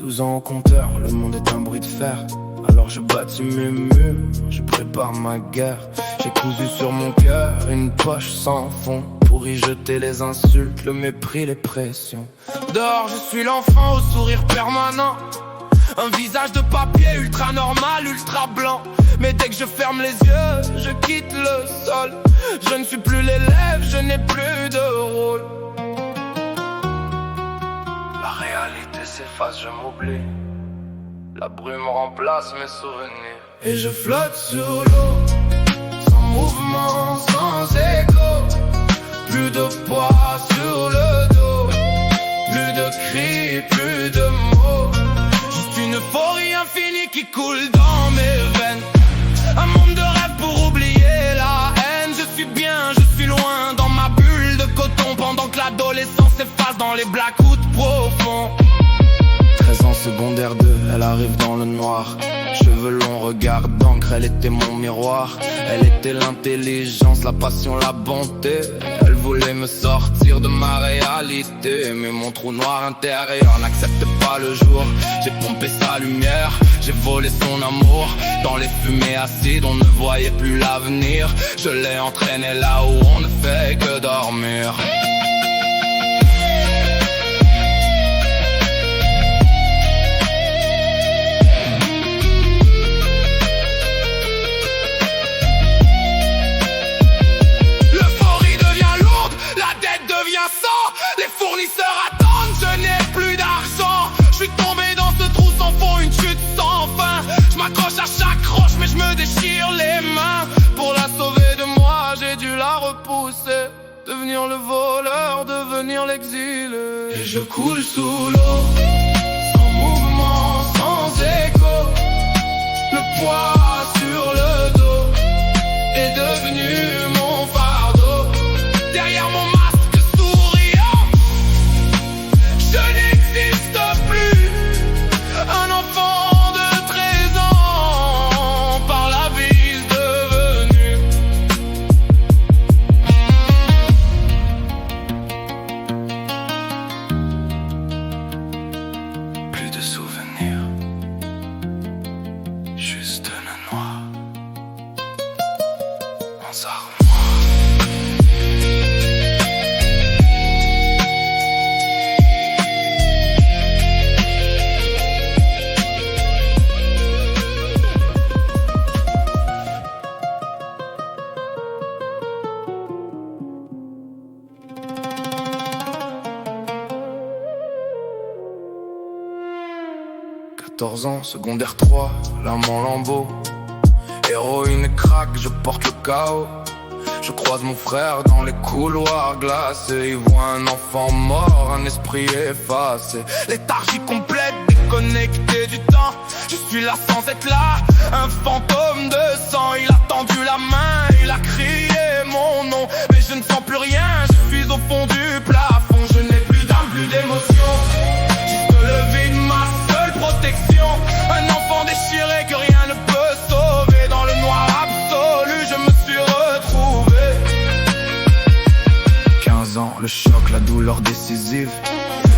12 ans au compteur, le monde est un bruit de fer. Alors je bâtis mes murs, je prépare ma guerre. J'ai cousu sur mon cœur une poche sans fond pour y jeter les insultes, le mépris, les pressions. Dehors je suis l'enfant au sourire permanent, un visage de papier ultra normal, ultra blanc. Mais dès que je ferme les yeux, je quitte le sol. Je ne suis plus l'élève, je n'ai plus de rôle. La réalité s'efface, je m'oublie. La brume remplace mes souvenirs. Et je flotte sur l'eau, sans mouvement, sans écho. Plus de poids sur le dos, plus de cris, plus de mots. Juste une euphorie infinie qui coule dans mes veines. Un monde de rêve pour oublier la haine. Je suis bien, je suis loin dans ma bulle de coton, pendant que l'adolescence s'efface dans les blackouts profonds. 13 ans secondaire 2, elle arrive dans le noir. Cheveux longs, regard d'encre, elle était mon miroir. Elle était l'intelligence, la passion, la bonté. Elle voulait me sortir de ma réalité, mais mon trou noir intérieur n'accepte pas le jour. J'ai pompé sa lumière, j'ai volé son amour. Dans les fumées acides, on ne voyait plus l'avenir. Je l'ai entraîné là où on ne fait que dormir. Les fournisseurs attendent, je n'ai plus d'argent. Je suis tombé dans ce trou sans fond, une chute sans fin. Je m'accroche à chaque roche mais je me déchire les mains. Pour la sauver de moi, j'ai dû la repousser. Devenir le voleur, devenir l'exilé. Et je coule sous l'eau, sans mouvement, sans écho. Le poids sur le dos est devenu mon fardeau. Derrière mon je n'existe plus, un enfant de 13 ans, par la vie devenu. Plus de souvenirs, juste le noir, en armoire. 14 ans, secondaire 3, l'âme en lambeaux. Héroïne et crack, je porte le chaos. Je croise mon frère dans les couloirs glacés. Il voit un enfant mort, un esprit effacé. Léthargie complète, déconnecté du temps. Je suis là sans être là, un fantôme de sang. Il a tendu la main, il a crié mon nom. Mais je ne sens plus rien, je suis au fond du plafond. Je n'ai plus d'âme, plus d'émotion, juste le vide, ma seule protection. Un enfant déchiré que rien ne peut sauver. Dans le noir absolu, je me suis retrouvé. 15 ans, le choc, la douleur décisive.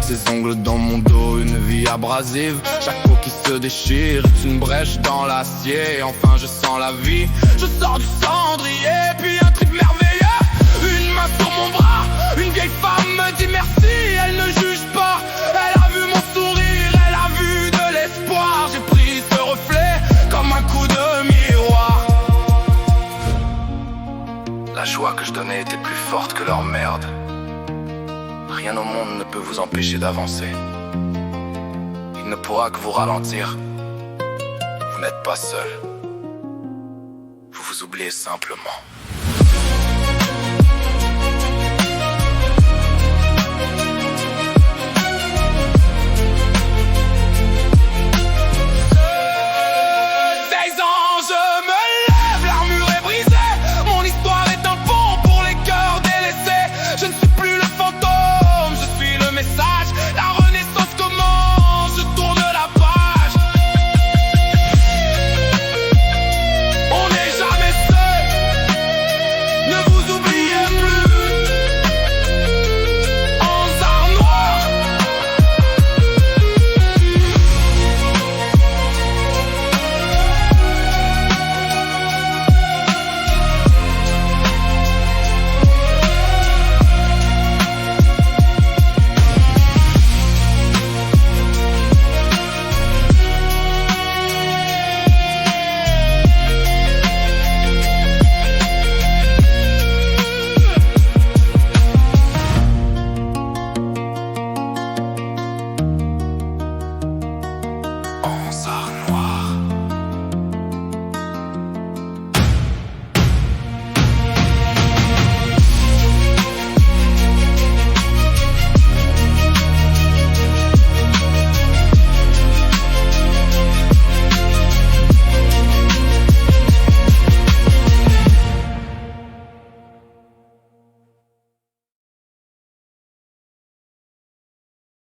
Ses ongles dans mon dos, une vie abrasive. Chaque peau qui se déchire est une brèche dans l'acier. Et enfin je sens la vie, je sors du cendrier. Puis un trip merveilleux, une main sur mon bras. Une vieille femme me dit merci, elle ne juge pas. Elle a vu mon sourire, elle a vu de l'espoir. J'ai pris ce reflet comme un coup de miroir. La joie que je donnais était plus forte que leur merde. Rien au monde ne peut vous empêcher d'avancer. Il ne pourra que vous ralentir. Vous n'êtes pas seul. Vous vous oubliez simplement.